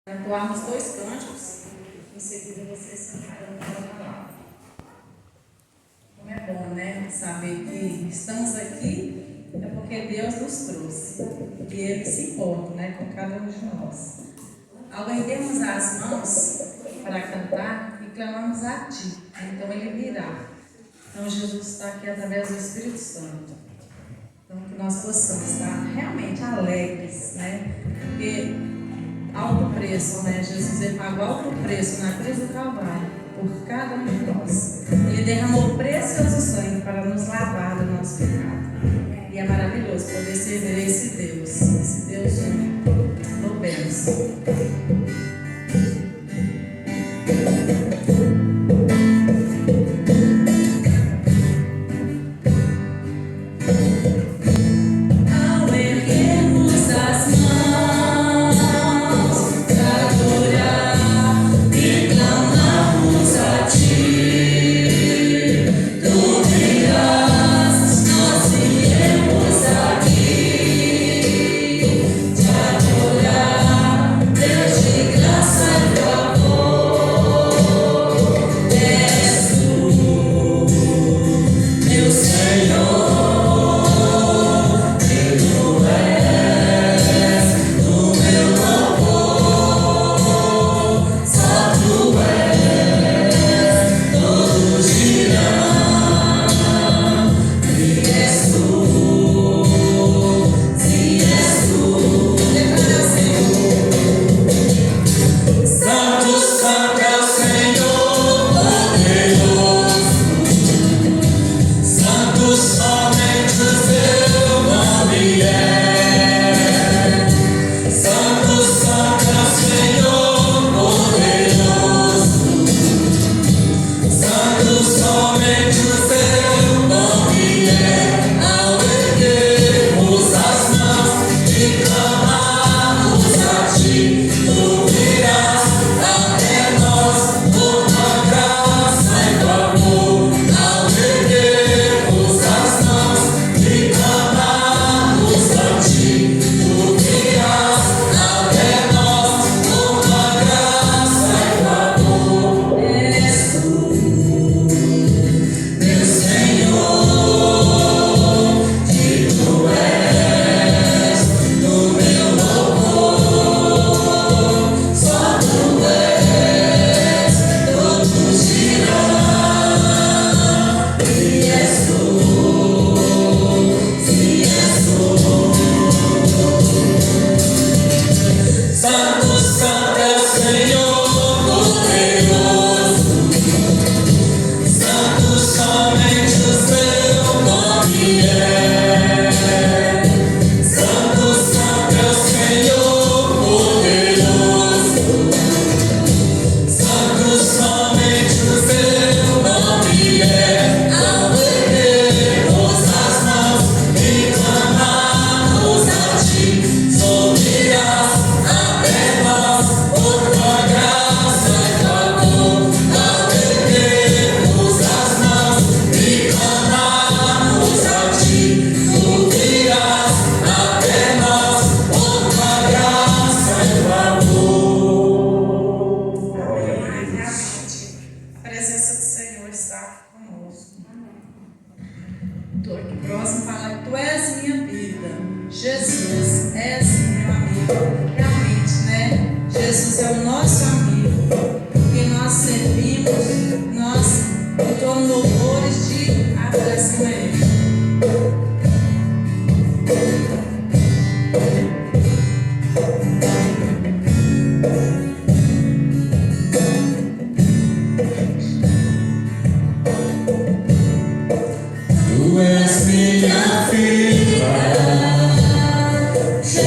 Entoarmos dois cânticos, em seguida vocês cantarão para a palavra. Como é bom, né? Saber que estamos aqui é porque Deus nos trouxe e Ele se importa, né, com cada um de nós. Ao erguermos as mãos para cantar e clamamos a Ti, então Ele virá. Então Jesus está aqui através do Espírito Santo. Então que nós possamos estar realmente alegres, né? Porque alto preço, né? Jesus ele pagou alto preço na cruz do Calvário por cada um de nós. Ele derramou precioso sangue para nos lavar do nosso pecado. E é maravilhoso poder servir a esse Deus único. Louvemos.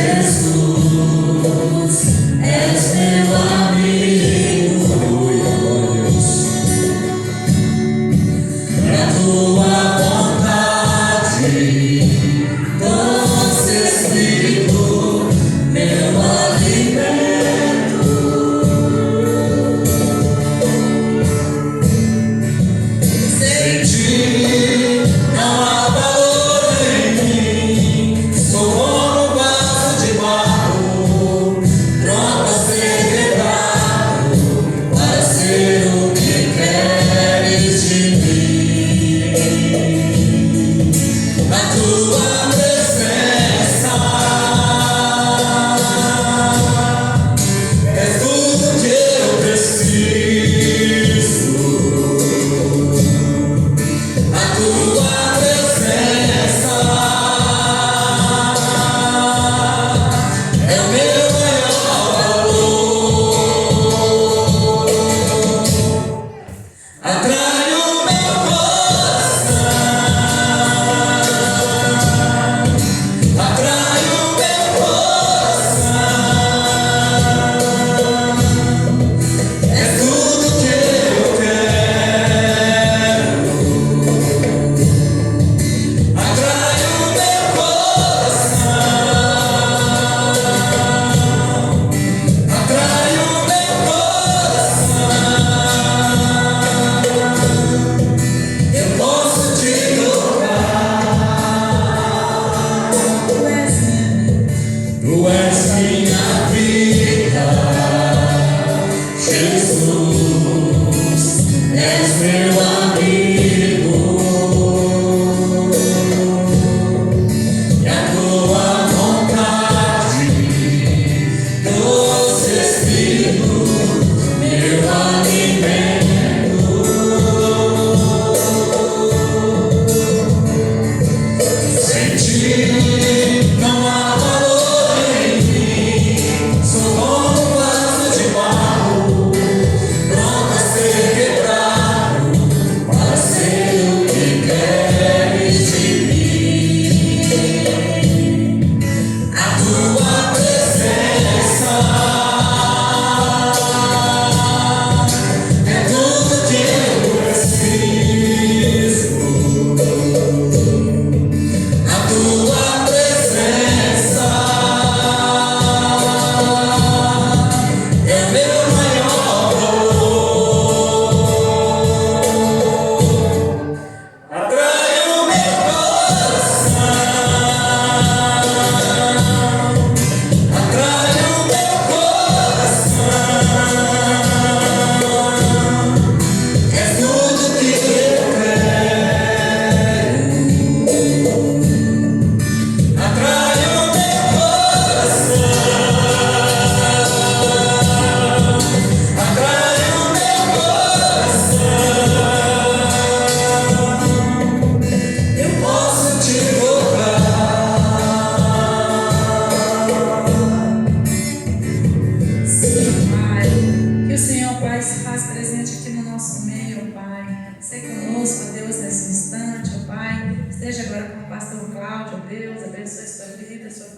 Jesus, és meu amigo.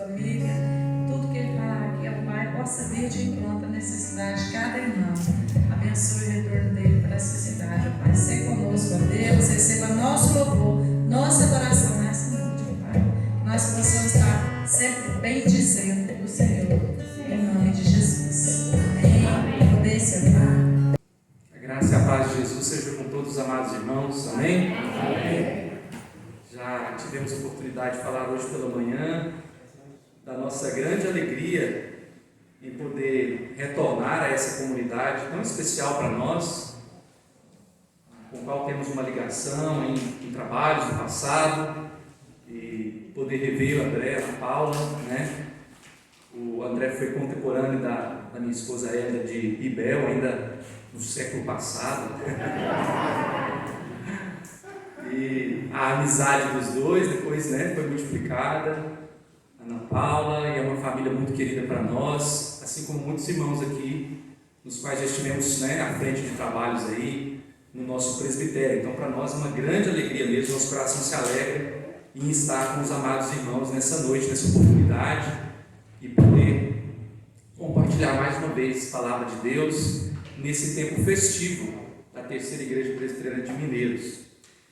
família, tudo que ele falar aqui, ó Pai, possa vir de encontro à necessidade de cada irmão. Abençoe o retorno dele para essa cidade, ó Pai. Seja conosco, ó Deus, receba nosso louvor, nossa adoração nessa noite, ó Pai. Nós possamos estar sempre bem dizendo do Senhor, em nome de Jesus. Amém. Poder ser Pai. A graça e a paz de Jesus seja com todos os amados irmãos. Amém? Amém. Já tivemos a oportunidade de falar hoje pela manhã da nossa grande alegria em poder retornar a essa comunidade tão especial para nós, com a qual temos uma ligação em trabalhos do passado, e poder rever o André, a Paula, né? O André foi contemporâneo da minha esposa Hélia de Ibel, ainda no século passado. E a amizade dos dois depois, né, foi multiplicada. Ana Paula, e é uma família muito querida para nós, assim como muitos irmãos aqui, nos quais já estivemos, né, à frente de trabalhos aí no nosso presbitério. Então, para nós é uma grande alegria mesmo, nosso coração se alegra em estar com os amados irmãos nessa noite, nessa oportunidade, e poder compartilhar mais uma vez a palavra de Deus nesse tempo festivo da Terceira Igreja Presbiteriana de Mineiros.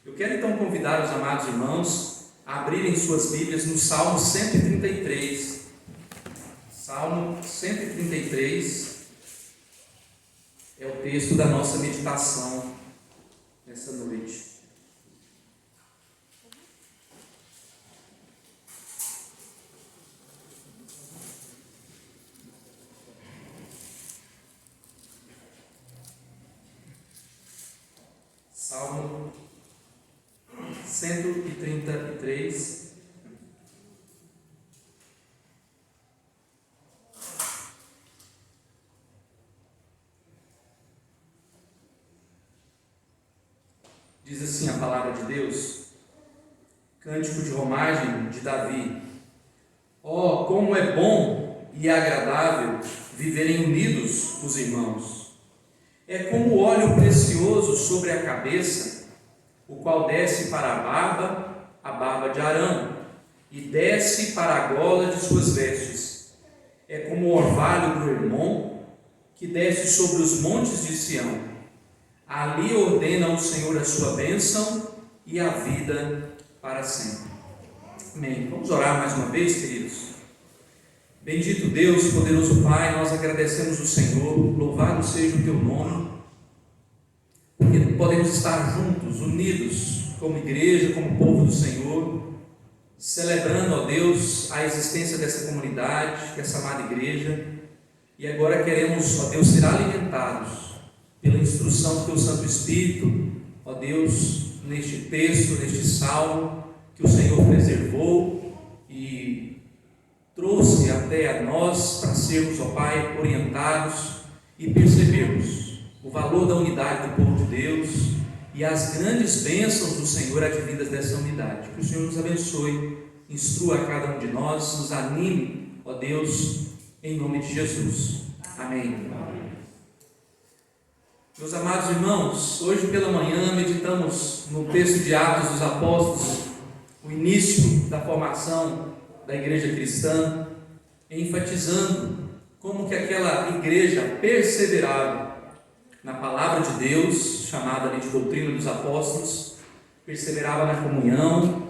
Eu quero então convidar os amados irmãos a abrirem suas Bíblias no Salmo 133. Salmo 133 é o texto da nossa meditação nessa noite. Salmo 133. Diz assim a palavra de Deus, cântico de romagem de Davi. Oh, como é bom e agradável viverem unidos os irmãos. É como óleo precioso sobre a cabeça, o qual desce para a barba de Arão, e desce para a gola de suas vestes. É como o orvalho do Hermon, que desce sobre os montes de Sião. Ali ordena o Senhor a sua bênção e a vida para sempre. Amém. Vamos orar mais uma vez, queridos. Bendito Deus, poderoso Pai, nós agradecemos o Senhor, louvado seja o teu nome, porque podemos estar juntos, unidos, como igreja, como povo do Senhor, celebrando, ó Deus, a existência dessa comunidade, dessa amada igreja, e agora queremos, ó Deus, ser alimentados pela instrução do teu Santo Espírito, ó Deus, neste texto, neste salmo, que o Senhor preservou e trouxe até a nós para sermos, ó Pai, orientados e percebermos o valor da unidade do povo de Deus e as grandes bênçãos do Senhor advindas dessa unidade. Que o Senhor nos abençoe, instrua a cada um de nós, nos anime, ó Deus, em nome de Jesus. Amém. Meus amados irmãos, hoje pela manhã meditamos no texto de Atos dos Apóstolos, o início da formação da igreja cristã, enfatizando como que aquela igreja perseverava na palavra de Deus, chamada ali de doutrina dos apóstolos, perseverava na comunhão,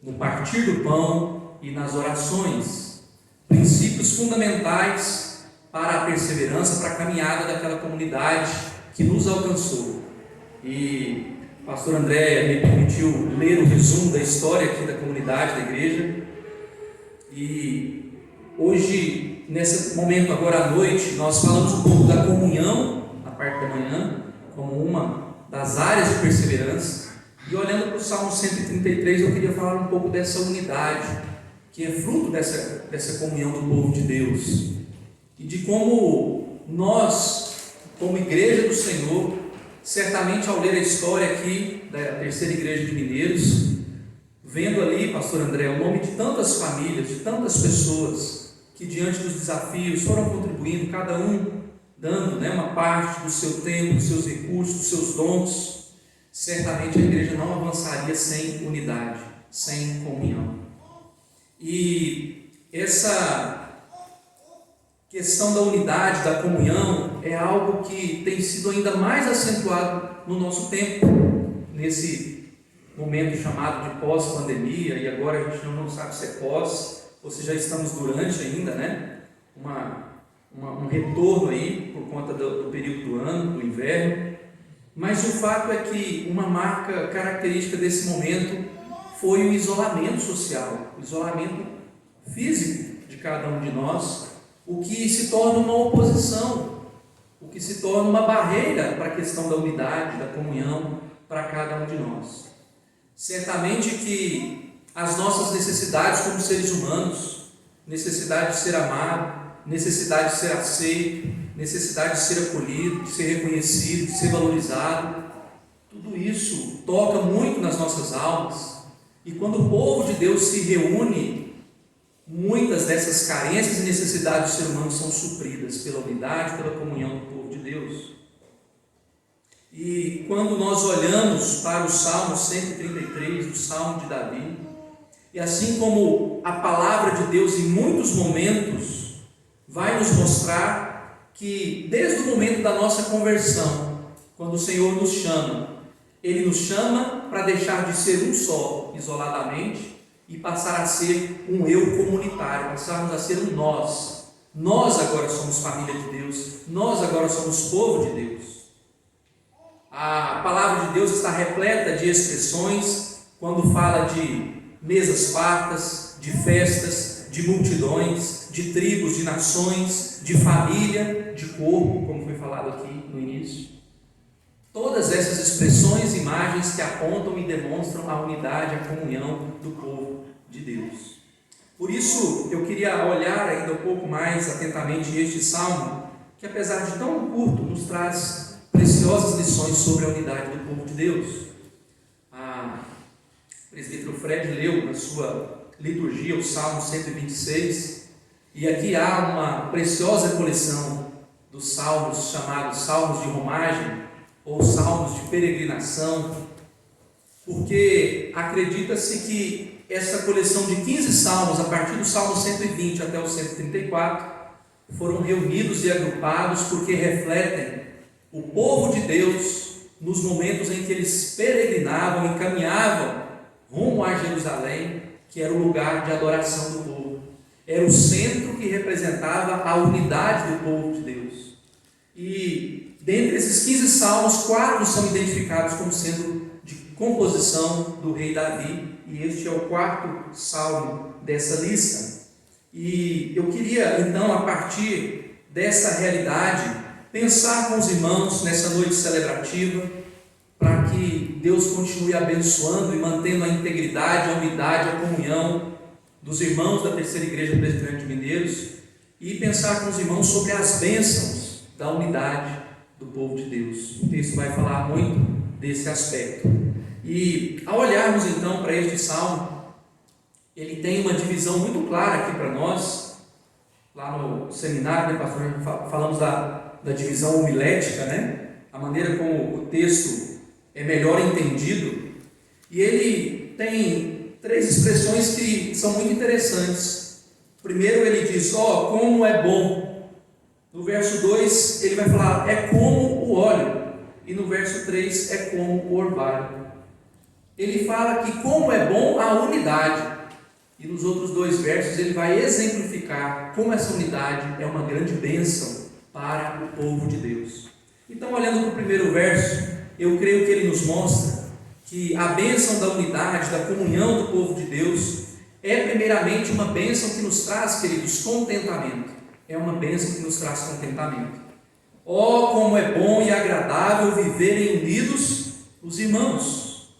no partir do pão e nas orações, princípios fundamentais para a perseverança, para a caminhada daquela comunidade que nos alcançou. E o pastor André me permitiu ler o resumo da história aqui da comunidade, da igreja, e hoje, nesse momento agora à noite, nós falamos um pouco da comunhão, parte da manhã, como uma das áreas de perseverança, e olhando para o Salmo 133, eu queria falar um pouco dessa unidade, que é fruto dessa comunhão do povo de Deus, e de como nós, como igreja do Senhor, certamente ao ler a história aqui da Terceira Igreja de Mineiros, vendo ali, pastor André, o nome de tantas famílias, de tantas pessoas, que diante dos desafios foram contribuindo, cada um dando, né, uma parte do seu tempo, dos seus recursos, dos seus dons, certamente a igreja não avançaria sem unidade, sem comunhão. E essa questão da unidade, da comunhão, é algo que tem sido ainda mais acentuado no nosso tempo, nesse momento chamado de pós-pandemia, e agora a gente não sabe se é pós, ou se já estamos durante ainda, né? Um retorno aí, por conta do período do ano, do inverno. Mas o fato é que uma marca característica desse momento foi o isolamento social, o isolamento físico de cada um de nós, o que se torna uma oposição, o que se torna uma barreira para a questão da unidade, da comunhão para cada um de nós. Certamente que as nossas necessidades como seres humanos, necessidade de ser amado, necessidade de ser aceito, necessidade de ser acolhido, de ser reconhecido, de ser valorizado, tudo isso toca muito nas nossas almas. E quando o povo de Deus se reúne, muitas dessas carências e necessidades do ser humano são supridas pela unidade, pela comunhão do povo de Deus. E quando nós olhamos para o Salmo 133, o Salmo de Davi, e assim como a palavra de Deus em muitos momentos vai nos mostrar que desde o momento da nossa conversão, quando o Senhor nos chama, Ele nos chama para deixar de ser um só, isoladamente, e passar a ser um eu comunitário, passarmos a ser um nós. Nós agora somos família de Deus, nós agora somos povo de Deus. A palavra de Deus está repleta de expressões quando fala de mesas fartas, de festas, de multidões, de tribos, de nações, de família, de corpo, como foi falado aqui no início. Todas essas expressões, imagens que apontam e demonstram a unidade, a comunhão do povo de Deus. Por isso, eu queria olhar ainda um pouco mais atentamente este salmo, que apesar de tão curto, nos traz preciosas lições sobre a unidade do povo de Deus. O presbítero Fred leu na sua liturgia o Salmo 126, e aqui há uma preciosa coleção dos salmos chamados Salmos de Romagem, ou Salmos de Peregrinação, porque acredita-se que essa coleção de 15 salmos, a partir do Salmo 120 até o 134, foram reunidos e agrupados porque refletem o povo de Deus nos momentos em que eles peregrinavam e caminhavam rumo a Jerusalém, que era o lugar de adoração do povo. Era o centro que representava a unidade do povo de Deus. E dentre esses 15 salmos, 4 são identificados como sendo de composição do rei Davi, e este é o 4º salmo dessa lista. E eu queria então, a partir dessa realidade, pensar com os irmãos nessa noite celebrativa, para que Deus continue abençoando e mantendo a integridade, a unidade, a comunhão dos irmãos da Terceira Igreja Presbiteriana de Mineiros, e pensar com os irmãos sobre as bênçãos da unidade do povo de Deus. O texto vai falar muito desse aspecto. E ao olharmos então para este salmo, ele tem uma divisão muito clara aqui para nós. Lá no seminário, né, pastor, falamos da divisão homilética, né? A maneira como o texto é melhor entendido. E ele tem 3 expressões que são muito interessantes. Primeiro ele diz, como é bom. No verso 2 ele vai falar, é como o óleo. E no verso 3 é como o orvalho. Ele fala que como é bom a unidade. E nos outros 2 versos ele vai exemplificar como essa unidade é uma grande bênção para o povo de Deus. Então, olhando para o primeiro verso, eu creio que ele nos mostra que a bênção da unidade, da comunhão do povo de Deus, é primeiramente uma bênção que nos traz, queridos, contentamento. É uma bênção que nos traz contentamento. Como é bom e agradável viverem unidos os irmãos.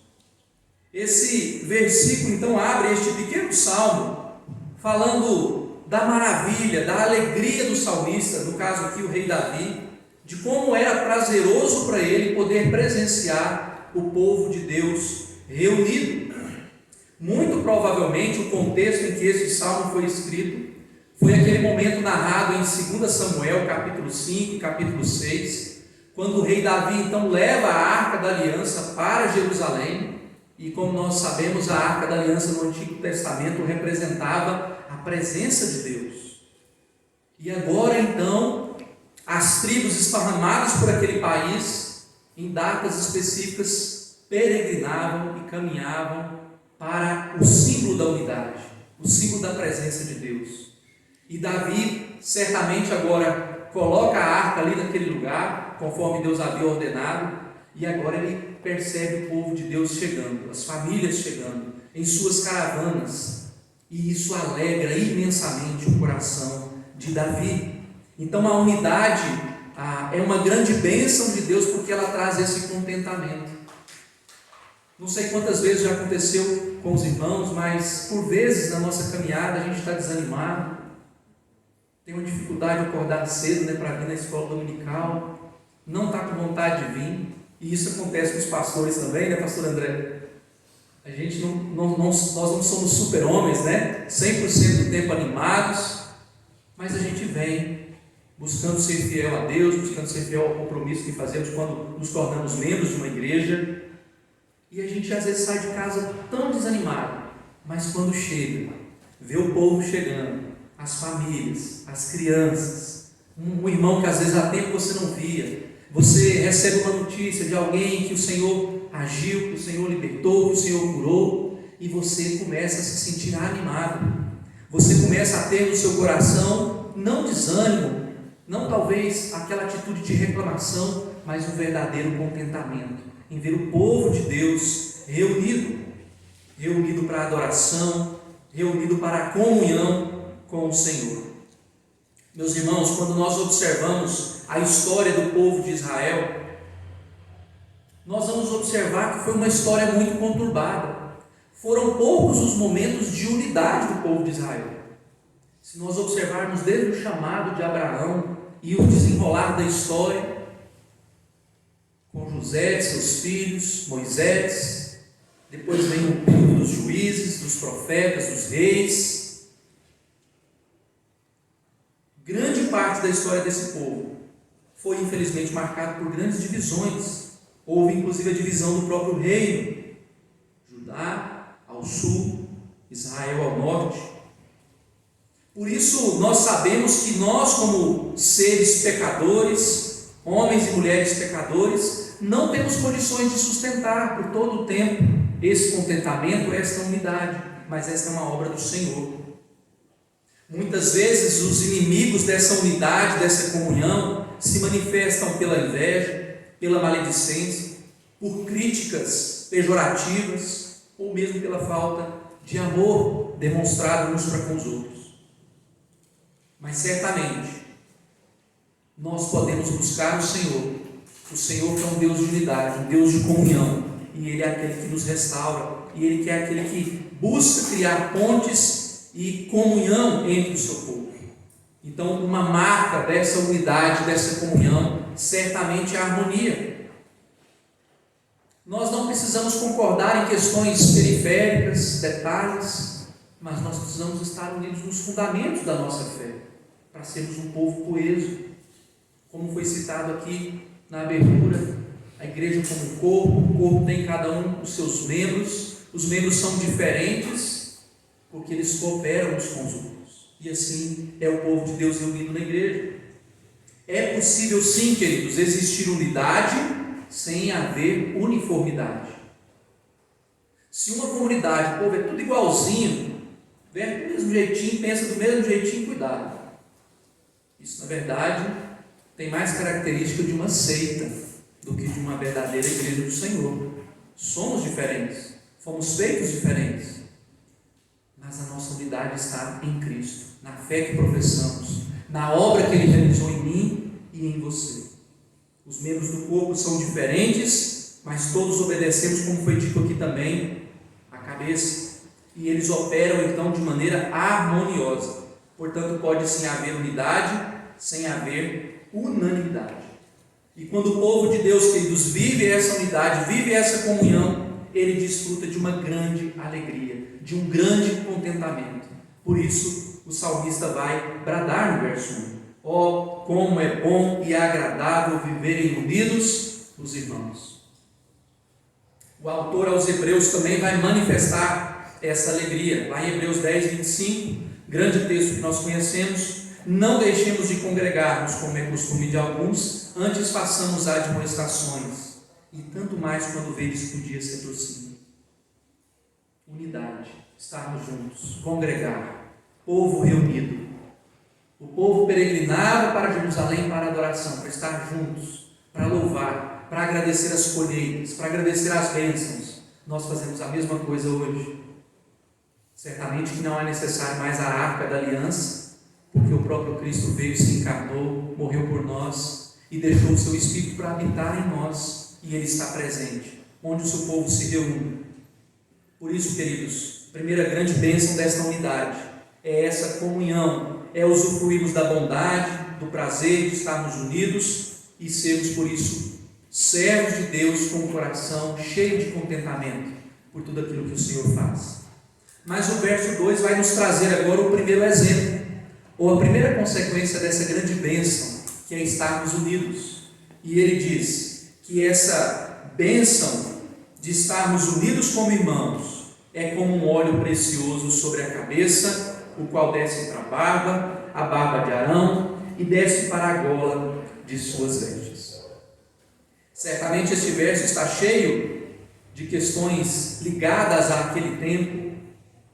Esse versículo então abre este pequeno salmo, falando da maravilha, da alegria do salmista, no caso aqui o rei Davi, de como era prazeroso para ele poder presenciar o povo de Deus reunido. Muito provavelmente o contexto em que esse salmo foi escrito foi aquele momento narrado em 2 Samuel, capítulo 5 e capítulo 6, quando o rei Davi então leva a Arca da Aliança para Jerusalém, E como nós sabemos, a Arca da Aliança no Antigo Testamento representava a presença de Deus. E agora então, as tribos esparramadas por aquele país, em datas específicas, peregrinavam e caminhavam para o símbolo da unidade, o símbolo da presença de Deus. E Davi, certamente agora, coloca a arca ali naquele lugar, conforme Deus havia ordenado, e agora ele percebe o povo de Deus chegando, as famílias chegando, em suas caravanas, e isso alegra imensamente o coração de Davi. Então a unidade é uma grande bênção de Deus, porque ela traz esse contentamento. Não sei quantas vezes já aconteceu com os irmãos, mas por vezes na nossa caminhada a gente está desanimado, tem uma dificuldade de acordar cedo, para vir na escola dominical, não está com vontade de vir, e isso acontece com os pastores também, pastor André? A gente nós não somos super-homens, 100% do tempo animados, mas a gente vem buscando ser fiel a Deus, buscando ser fiel ao compromisso que fazemos quando nos tornamos membros de uma igreja, e a gente às vezes sai de casa tão desanimado, mas quando chega, vê o povo chegando, as famílias, as crianças, um irmão que às vezes há tempo você não via, você recebe uma notícia de alguém que o Senhor agiu, que o Senhor libertou, que o Senhor curou, e você começa a se sentir animado, você começa a ter no seu coração, não desânimo, não talvez aquela atitude de reclamação, mas um verdadeiro contentamento, em ver o povo de Deus reunido para a adoração, reunido para a comunhão com o Senhor. Meus irmãos, quando nós observamos a história do povo de Israel, nós vamos observar que foi uma história muito conturbada. Foram poucos os momentos de unidade do povo de Israel. Se nós observarmos desde o chamado de Abraão e o desenrolar da história, com José, seus filhos, Moisés, depois vem o período dos juízes, dos profetas, dos reis. Grande parte da história desse povo foi infelizmente marcada por grandes divisões. Houve inclusive a divisão do próprio reino, Judá ao sul, Israel ao norte. Por isso nós sabemos que nós, como seres pecadores, homens e mulheres pecadores, não temos condições de sustentar por todo o tempo esse contentamento, esta unidade, mas esta é uma obra do Senhor. Muitas vezes os inimigos dessa unidade, dessa comunhão, se manifestam pela inveja, pela maledicência, por críticas pejorativas, ou mesmo pela falta de amor demonstrado uns para com os outros. Mas certamente nós podemos buscar o Senhor que é um Deus de unidade, um Deus de comunhão, e Ele é aquele que nos restaura, e Ele que é aquele que busca criar pontes e comunhão entre o seu povo. Então, uma marca dessa unidade, dessa comunhão, certamente é a harmonia. Nós não precisamos concordar em questões periféricas, detalhes, mas nós precisamos estar unidos nos fundamentos da nossa fé, para sermos um povo coeso. Como foi citado aqui na abertura, a igreja como um corpo, o corpo tem cada um os seus membros, os membros são diferentes, porque eles cooperam uns com os outros, e assim é o povo de Deus reunido na igreja. É possível sim, queridos, existir unidade sem haver uniformidade. Se uma comunidade, o povo é tudo igualzinho, vem do mesmo jeitinho, pensa do mesmo jeitinho, cuidado. Isso, na verdade, tem mais característica de uma seita do que de uma verdadeira igreja do Senhor. Somos diferentes, fomos feitos diferentes, mas a nossa unidade está em Cristo, na fé que professamos, na obra que Ele realizou em mim e em você. Os membros do corpo são diferentes, mas todos obedecemos, como foi dito aqui também, a cabeça, e eles operam então de maneira harmoniosa. Portanto, pode sim haver unidade sem haver unanimidade. E quando o povo de Deus, queridos, vive essa unidade, vive essa comunhão, ele desfruta de uma grande alegria, de um grande contentamento. Por isso, o salmista vai bradar no verso 1: ó, como é bom e agradável viverem unidos os irmãos. O autor aos Hebreus também vai manifestar essa alegria. Lá em Hebreus 10, 25, grande texto que nós conhecemos: não deixemos de congregar-nos, como é costume de alguns, antes façamos admoestações, e tanto mais quando vedes que o dia se aproxima. Unidade, estarmos juntos, congregar, povo reunido. O povo peregrinava para Jerusalém para adoração, para estar juntos, para louvar, para agradecer as colheitas, para agradecer as bênçãos. Nós fazemos a mesma coisa hoje. Certamente que não é necessário mais a arca da aliança, porque o próprio Cristo veio, se encarnou, morreu por nós e deixou o seu Espírito para habitar em nós, e Ele está presente, onde o seu povo se reúne. Por isso, queridos, a primeira grande bênção desta unidade é essa comunhão, é usufruirmos da bondade, do prazer de estarmos unidos e sermos, por isso, servos de Deus com o coração cheio de contentamento por tudo aquilo que o Senhor faz. Mas o verso 2 vai nos trazer agora o primeiro exemplo, ou a primeira consequência dessa grande bênção, que é estarmos unidos. E ele diz que essa bênção de estarmos unidos como irmãos é como um óleo precioso sobre a cabeça, o qual desce para a barba de Arão, e desce para a gola de suas vestes. Certamente este verso está cheio de questões ligadas àquele tempo,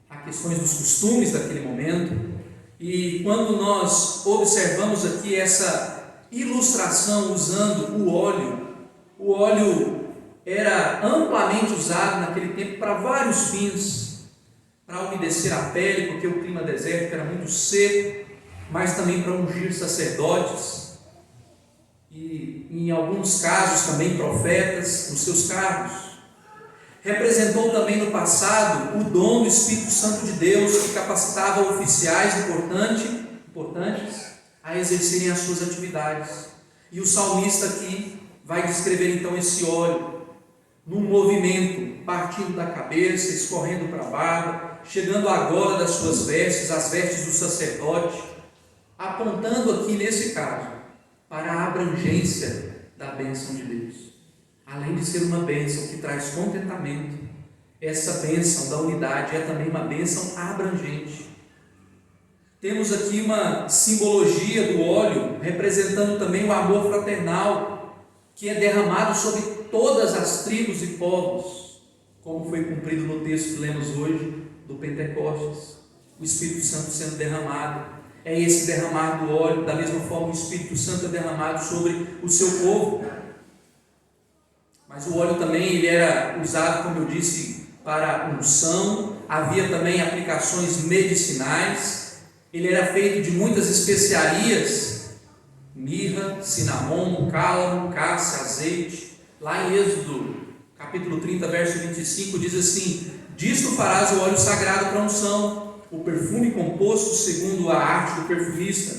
a questões dos costumes daquele momento, e quando nós observamos aqui essa ilustração usando o óleo era amplamente usado naquele tempo para vários fins, para umedecer a pele, porque o clima desértico era muito seco, mas também para ungir sacerdotes, e em alguns casos também profetas nos seus cargos. Representou também no passado o dom do Espírito Santo de Deus, que capacitava oficiais importantes a exercerem as suas atividades. E o salmista aqui vai descrever então esse óleo num movimento, partindo da cabeça, escorrendo para a barba, chegando à gola das suas vestes, as vestes do sacerdote, apontando aqui nesse caso para a abrangência da bênção de Deus. Além de ser uma bênção que traz contentamento, essa bênção da unidade é também uma bênção abrangente. Temos aqui uma simbologia do óleo, representando também o amor fraternal, que é derramado sobre todas as tribos e povos, como foi cumprido no texto que lemos hoje, do Pentecostes, o Espírito Santo sendo derramado. É esse derramar do óleo, da mesma forma o Espírito Santo é derramado sobre o seu povo. Mas o óleo também ele era usado, como eu disse, para unção, havia também aplicações medicinais, ele era feito de muitas especiarias, mirra, cinnamon, cálamo, cássia, azeite. Lá em Êxodo, capítulo 30, verso 25, diz assim: disto farás o óleo sagrado para unção, o perfume composto segundo a arte do perfumista,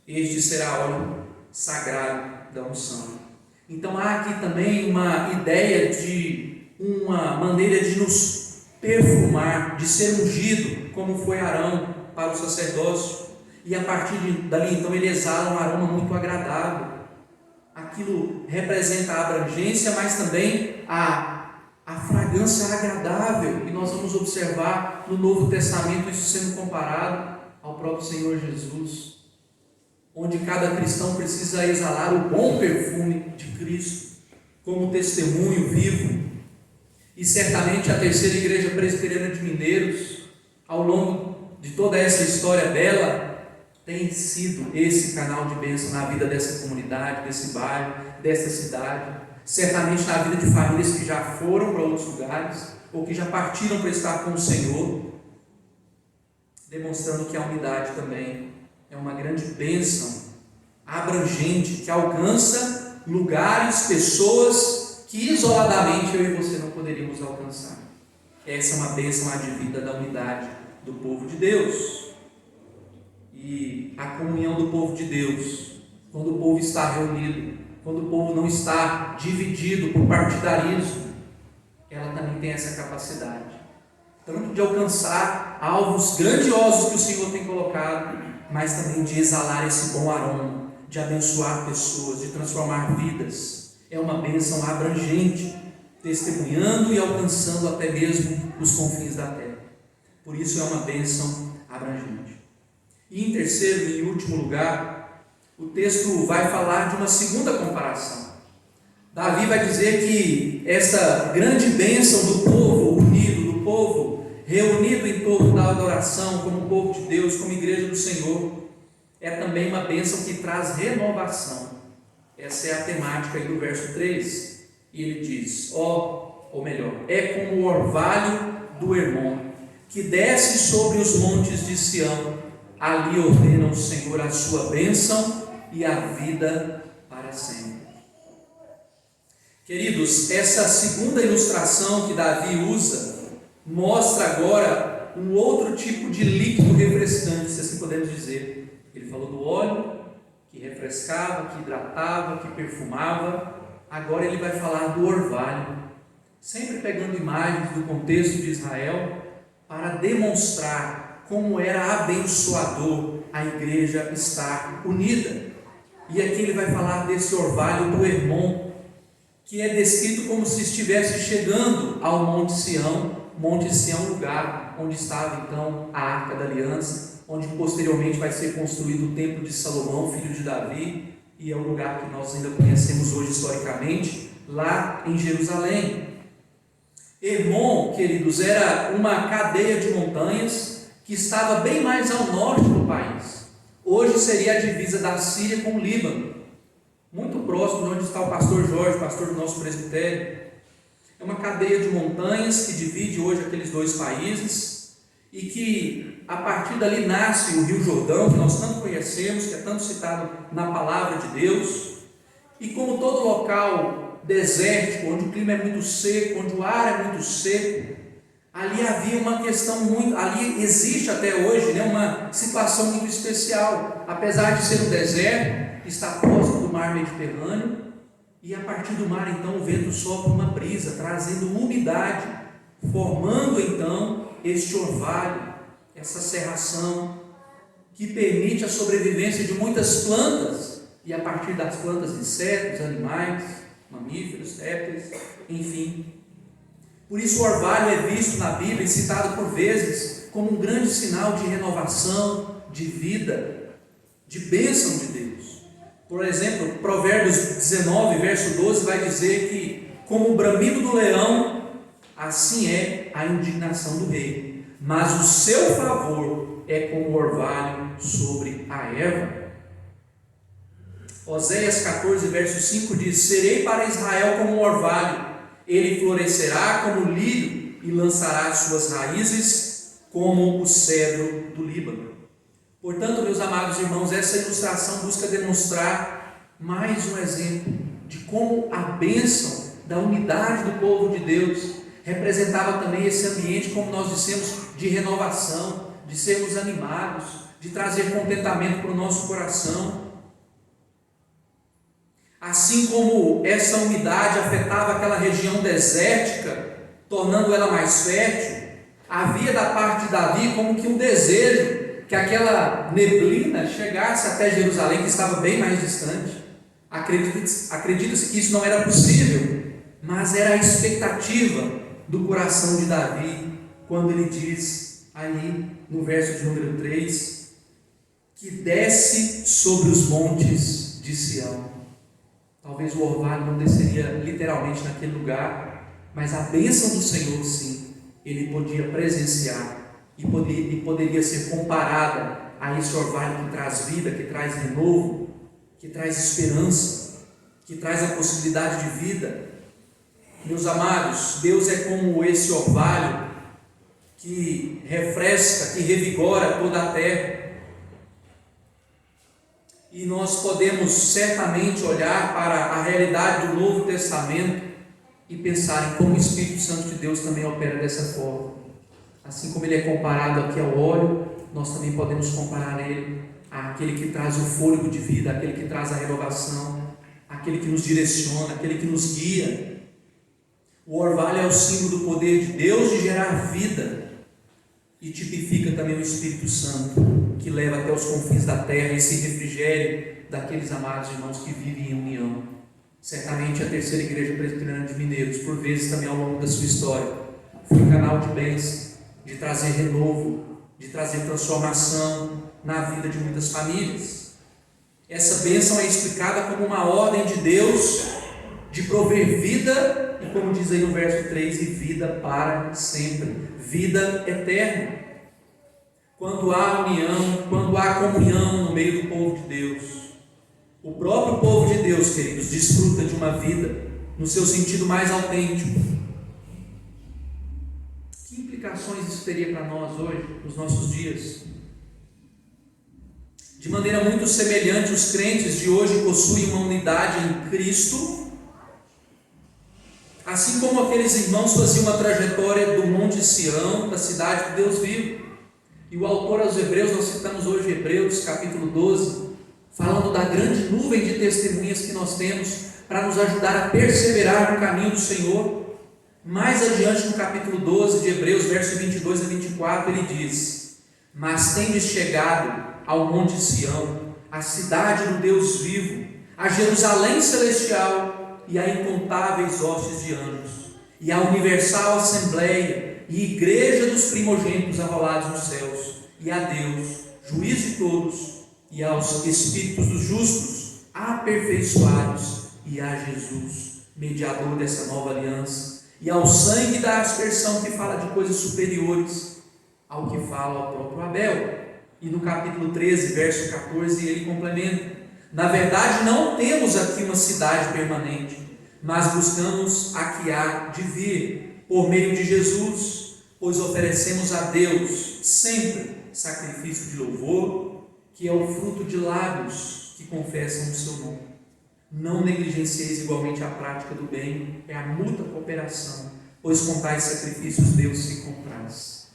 este será óleo sagrado da unção. Então há aqui também uma ideia de uma maneira de nos perfumar, de ser ungido, como foi Arão para o sacerdócio, e a partir dali então ele exala um aroma muito agradável. Aquilo representa a abrangência, mas também a fragrância agradável, e nós vamos observar no Novo Testamento isso sendo comparado ao próprio Senhor Jesus, onde cada cristão precisa exalar o bom perfume de Cristo, como testemunho vivo. E certamente a Terceira Igreja Presbiteriana de Mineiros, ao longo de toda essa história dela, tem sido esse canal de bênção na vida dessa comunidade, desse bairro, dessa cidade, certamente na vida de famílias que já foram para outros lugares, ou que já partiram para estar com o Senhor, demonstrando que a unidade também é uma grande bênção abrangente, que alcança lugares, pessoas que isoladamente eu e você não poderíamos alcançar. Essa é uma bênção advinda da unidade do povo de Deus. E a comunhão do povo de Deus, quando o povo está reunido, quando o povo não está dividido por partidarismo, ela também tem essa capacidade, tanto de alcançar alvos grandiosos que o Senhor tem colocado, mas também de exalar esse bom aroma, de abençoar pessoas, de transformar vidas. É uma bênção abrangente. testemunhando e alcançando até mesmo os confins da terra. Por isso é uma bênção abrangente. E em terceiro e último lugar, o texto vai falar de uma segunda comparação. Davi vai dizer que essa grande bênção do povo unido, do povo reunido em torno da adoração, como povo de Deus, como igreja do Senhor, é também uma bênção que traz renovação. Essa é a temática aí do verso 3. E ele diz, ou melhor, é como o orvalho do Hermon, que desce sobre os montes de Sião, ali ordena o Senhor a sua bênção e a vida para sempre. Queridos, essa segunda ilustração que Davi usa, mostra agora um outro tipo de líquido refrescante, se assim podemos dizer. Ele falou do óleo, que refrescava, que hidratava, que perfumava. Agora ele vai falar do orvalho, sempre pegando imagens do contexto de Israel, para demonstrar como era abençoador a igreja estar unida. E aqui ele vai falar desse orvalho do Hermon, que é descrito como se estivesse chegando ao Monte Sião, lugar onde estava então a Arca da Aliança, onde posteriormente vai ser construído o Templo de Salomão, filho de Davi, e é o lugar que nós ainda conhecemos hoje historicamente, lá em Jerusalém. Hermon, queridos, era uma cadeia de montanhas que estava bem mais ao norte do país. Hoje seria a divisa da Síria com o Líbano, muito próximo de onde está o pastor Jorge, pastor do nosso presbitério. É uma cadeia de montanhas que divide hoje aqueles dois países e que a partir dali nasce o Rio Jordão, que nós tanto conhecemos, que é tanto citado na palavra de Deus. E como todo local desértico, onde o clima é muito seco, onde o ar é muito seco, ali havia uma questão ali existe até hoje, uma situação muito especial. Apesar de ser um deserto, está próximo do mar Mediterrâneo, e a partir do mar então o vento sopra uma brisa, trazendo umidade, formando então este orvalho, essa serração, que permite a sobrevivência de muitas plantas, e a partir das plantas, insetos, animais, mamíferos, répteis, enfim. Por isso o orvalho é visto na Bíblia e citado por vezes como um grande sinal de renovação, de vida, de bênção de Deus. Por exemplo, Provérbios 19, verso 12 vai dizer que como o bramido do leão, assim é a indignação do rei, mas o seu favor é como o orvalho sobre a erva. Oséias 14, verso 5 diz: serei para Israel como um orvalho, ele florescerá como o lírio e lançará suas raízes como o cedro do Líbano. Portanto, meus amados irmãos, essa ilustração busca demonstrar mais um exemplo de como a bênção da unidade do povo de Deus representava também esse ambiente, como nós dissemos, de renovação, de sermos animados, de trazer contentamento para o nosso coração. Assim como essa umidade afetava aquela região desértica, tornando ela mais fértil, havia da parte de Davi como que um desejo que aquela neblina chegasse até Jerusalém, que estava bem mais distante. Acredita-se que isso não era possível, mas era a expectativa do coração de Davi, quando ele diz aí no verso de número 3, que desce sobre os montes de Sião. Talvez o orvalho não desceria literalmente naquele lugar, mas a bênção do Senhor sim, ele podia presenciar e poderia ser comparada a esse orvalho que traz vida, que traz renovo, que traz esperança, que traz a possibilidade de vida. Meus amados, Deus é como esse orvalho que refresca, que revigora toda a terra. E nós podemos certamente olhar para a realidade do Novo Testamento e pensar em como o Espírito Santo de Deus também opera dessa forma. Assim como ele é comparado aqui ao óleo, nós também podemos comparar ele àquele que traz o fôlego de vida, aquele que traz a renovação, aquele que nos direciona, aquele que nos guia. O orvalho é o símbolo do poder de Deus de gerar vida e tipifica também o Espírito Santo, que leva até os confins da terra esse refrigério daqueles amados irmãos que vivem em união. Certamente a terceira igreja presbiteriana de Mineiros, por vezes também ao longo da sua história, foi um canal de bênção, de trazer renovo, de trazer transformação na vida de muitas famílias. Essa bênção é explicada como uma ordem de Deus de prover vida, e como diz aí no verso 3, e vida para sempre, vida eterna. Quando há união, quando há comunhão no meio do povo de Deus, o próprio povo de Deus, queridos, desfruta de uma vida no seu sentido mais autêntico. Que implicações isso teria para nós hoje, nos nossos dias? De maneira muito semelhante, os crentes de hoje possuem uma unidade em Cristo, assim como aqueles irmãos faziam uma trajetória do Monte Sião, da cidade que Deus vive. E o autor aos Hebreus, nós citamos hoje Hebreus capítulo 12, falando da grande nuvem de testemunhas que nós temos para nos ajudar a perseverar no caminho do Senhor. Mais adiante no capítulo 12 de Hebreus, verso 22 a 24, ele diz: mas tendes chegado ao Monte Sião, a cidade do Deus vivo, a Jerusalém celestial e a incontáveis hostes de anjos, e a universal assembleia e igreja dos primogênitos arrolados nos céus, e a Deus, juiz de todos, e aos espíritos dos justos aperfeiçoados, e a Jesus, mediador dessa nova aliança, e ao sangue da aspersão que fala de coisas superiores ao que fala ao próprio Abel. E no capítulo 13, verso 14, ele complementa: na verdade não temos aqui uma cidade permanente, mas buscamos a que há de vir, por meio de Jesus, pois oferecemos a Deus sempre sacrifício de louvor, que é o fruto de lábios que confessam o seu nome. Não negligencieis igualmente a prática do bem, é a mútua cooperação, pois com tais sacrifícios Deus se compraz.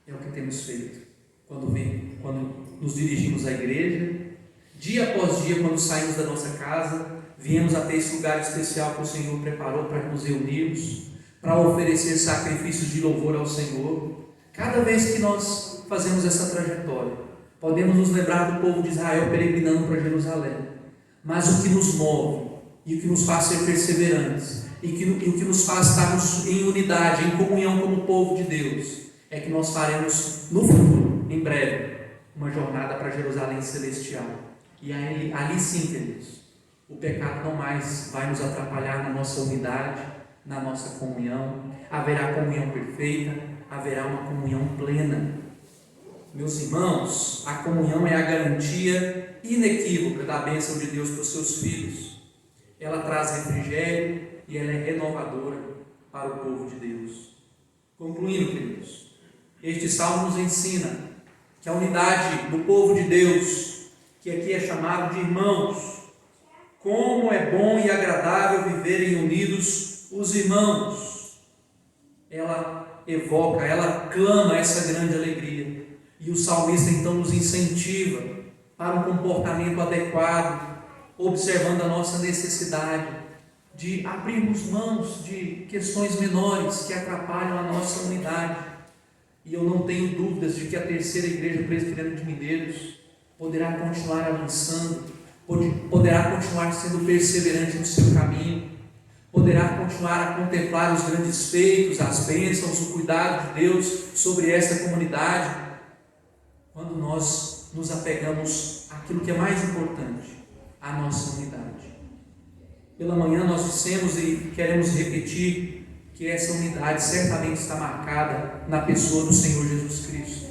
É o que temos feito quando nos dirigimos à igreja, dia após dia, quando saímos da nossa casa, viemos até esse lugar especial que o Senhor preparou para nos reunirmos, para oferecer sacrifícios de louvor ao Senhor. Cada vez que nós fazemos essa trajetória, podemos nos lembrar do povo de Israel peregrinando para Jerusalém, mas o que nos move e o que nos faz ser perseverantes e o que nos faz estarmos em unidade, em comunhão como povo de Deus, é que nós faremos no futuro, em breve, uma jornada para Jerusalém celestial. E ali sim, queridos, o pecado não mais vai nos atrapalhar na nossa unidade, na nossa comunhão. Haverá comunhão perfeita, haverá uma comunhão plena. Meus irmãos, a comunhão é a garantia inequívoca da bênção de Deus para os seus filhos. Ela traz refrigério e ela é renovadora para o povo de Deus. Concluindo, queridos, este salmo nos ensina que a unidade do povo de Deus, que aqui é chamado de irmãos, como é bom e agradável viverem unidos os irmãos. Ela evoca, ela clama essa grande alegria. E o salmista então nos incentiva para um comportamento adequado, observando a nossa necessidade de abrirmos mãos de questões menores que atrapalham a nossa unidade. E eu não tenho dúvidas de que a terceira igreja presbiteriana de Mineiros poderá continuar avançando, poderá continuar sendo perseverante no seu caminho, poderá continuar a contemplar os grandes feitos, as bênçãos, o cuidado de Deus sobre esta comunidade, quando nós nos apegamos àquilo que é mais importante, a nossa unidade. Pela manhã nós dissemos e queremos repetir que essa unidade certamente está marcada na pessoa do Senhor Jesus Cristo.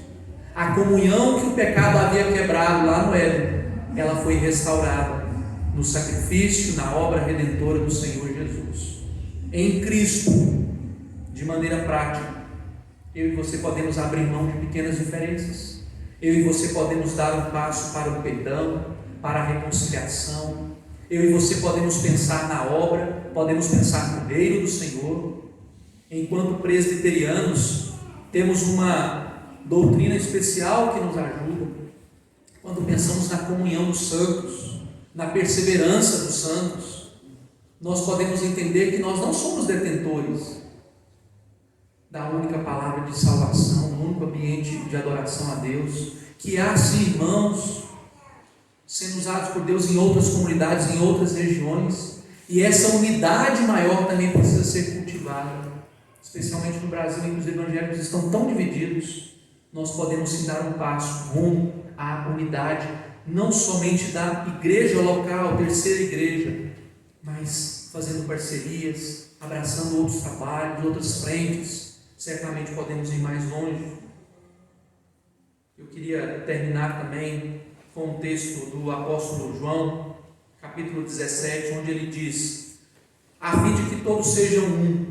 A comunhão que o pecado havia quebrado lá no Éden, ela foi restaurada no sacrifício, na obra redentora do Senhor Jesus. Em Cristo, de maneira prática, eu e você podemos abrir mão de pequenas diferenças. Eu e você podemos dar um passo para o perdão, para a reconciliação. Eu e você podemos pensar na obra, podemos pensar no reino do Senhor. Enquanto presbiterianos, temos uma doutrina especial que nos ajuda quando pensamos na comunhão dos santos, na perseverança dos santos. Nós podemos entender que nós não somos detentores da única palavra de salvação, do único ambiente de adoração a Deus, que há sim irmãos sendo usados por Deus em outras comunidades, em outras regiões, E essa unidade maior também precisa ser cultivada, especialmente no Brasil, em que os evangélicos estão tão divididos. Nós podemos sim dar um passo rumo à unidade, não somente da igreja local, terceira igreja, mas fazendo parcerias, abraçando outros trabalhos, outras frentes. Certamente podemos ir mais longe. Eu queria terminar também com um texto do apóstolo João, capítulo 17, onde ele diz: a fim de que todos sejam um,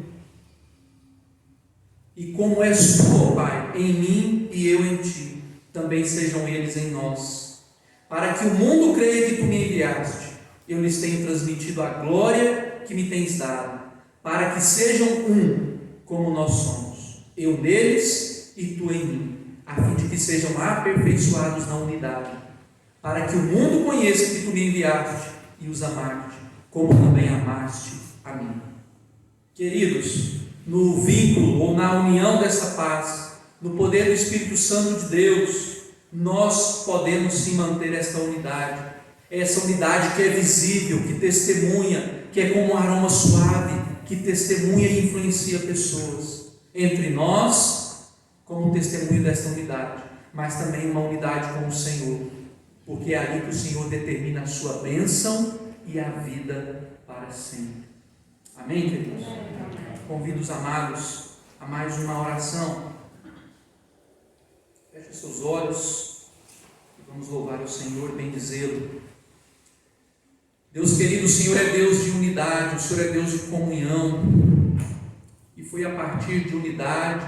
e como és tu, ó Pai, em mim e eu em ti, também sejam eles em nós, para que o mundo creia que tu me enviaste. Eu lhes tenho transmitido a glória que me tens dado, para que sejam um, como nós somos, eu neles e tu em mim, a fim de que sejam aperfeiçoados na unidade, para que o mundo conheça que tu me enviaste e os amaste, como também amaste a mim. Queridos, no vínculo ou na união dessa paz, no poder do Espírito Santo de Deus, nós podemos sim manter essa unidade que é visível, que testemunha, que é como um aroma suave, que testemunha e influencia pessoas. Entre nós, como um testemunho dessa unidade, mas também uma unidade com o Senhor, porque é ali que o Senhor determina a sua bênção e a vida para sempre. Amém, queridos? Convido os amados a mais uma oração. Feche seus olhos e vamos louvar o Senhor, bendizê-lo. Deus querido, o Senhor é Deus de unidade, o Senhor é Deus de comunhão, e foi a partir de unidade,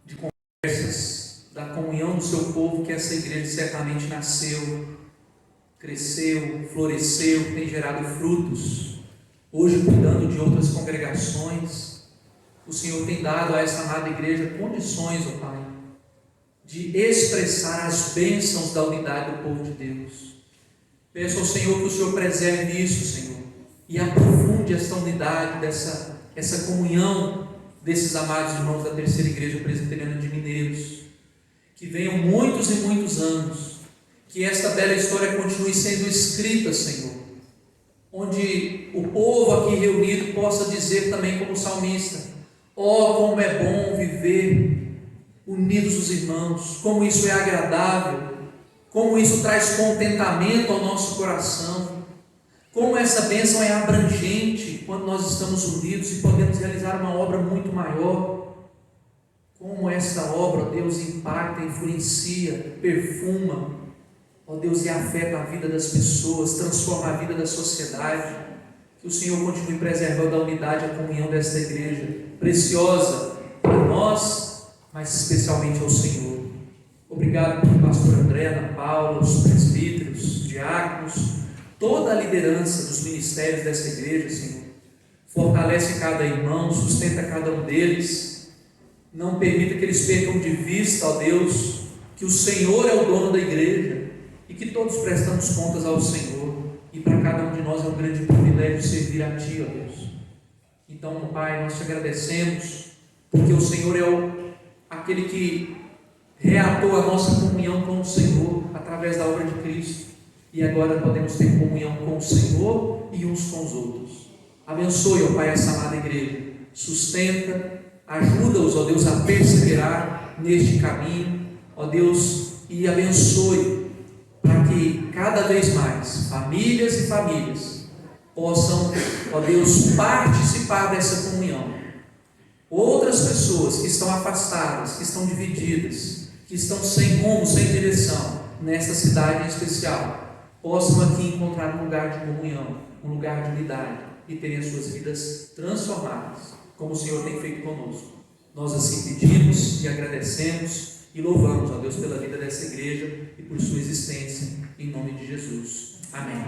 de conversas, da comunhão do seu povo que essa igreja certamente nasceu, cresceu, floresceu, tem gerado frutos. Hoje, cuidando de outras congregações, o Senhor tem dado a essa amada igreja condições, ó Pai, de expressar as bênçãos da unidade do povo de Deus. Peço ao Senhor que o Senhor preserve isso, Senhor, e aprofunde essa unidade, essa comunhão desses amados irmãos da terceira igreja presbiteriana de Mineiros. Que venham muitos e muitos anos, que esta bela história continue sendo escrita, Senhor, onde o povo aqui reunido possa dizer também como salmista: ó, como é bom viver unidos os irmãos, como isso é agradável, como isso traz contentamento ao nosso coração, como essa bênção é abrangente quando nós estamos unidos e podemos realizar uma obra muito maior. Como essa obra, ó Deus, impacta, influencia, perfuma, ó Deus, e afeta a vida das pessoas, transforma a vida da sociedade. Que o Senhor continue preservando a unidade, a comunhão desta igreja, preciosa para nós, mas especialmente ao Senhor. Obrigado pelo pastor André, Ana Paula, os presbíteros, diáconos, toda a liderança dos ministérios desta igreja, Senhor. Fortalece cada irmão, sustenta cada um deles. Não permita que eles percam de vista, ó Deus, que o Senhor é o dono da igreja e que todos prestamos contas ao Senhor, e para cada um de nós é um grande privilégio servir a Ti, ó Deus. Então, Pai, nós te agradecemos, porque o Senhor é aquele que reatou a nossa comunhão com o Senhor através da obra de Cristo, e agora podemos ter comunhão com o Senhor e uns com os outros. Abençoe, ó Pai, essa amada igreja, sustenta, ajuda-os, ó Deus, a perseverar neste caminho, ó Deus, e abençoe para que cada vez mais famílias e famílias possam, ó Deus, participar dessa comunhão. Outras pessoas que estão afastadas, que estão divididas, que estão sem rumo, sem direção, nesta cidade em especial, possam aqui encontrar um lugar de comunhão, um lugar de unidade, e terem as suas vidas transformadas, como o Senhor tem feito conosco. Nós assim pedimos e agradecemos e louvamos a Deus pela vida dessa igreja e por sua existência, em nome de Jesus. Amém.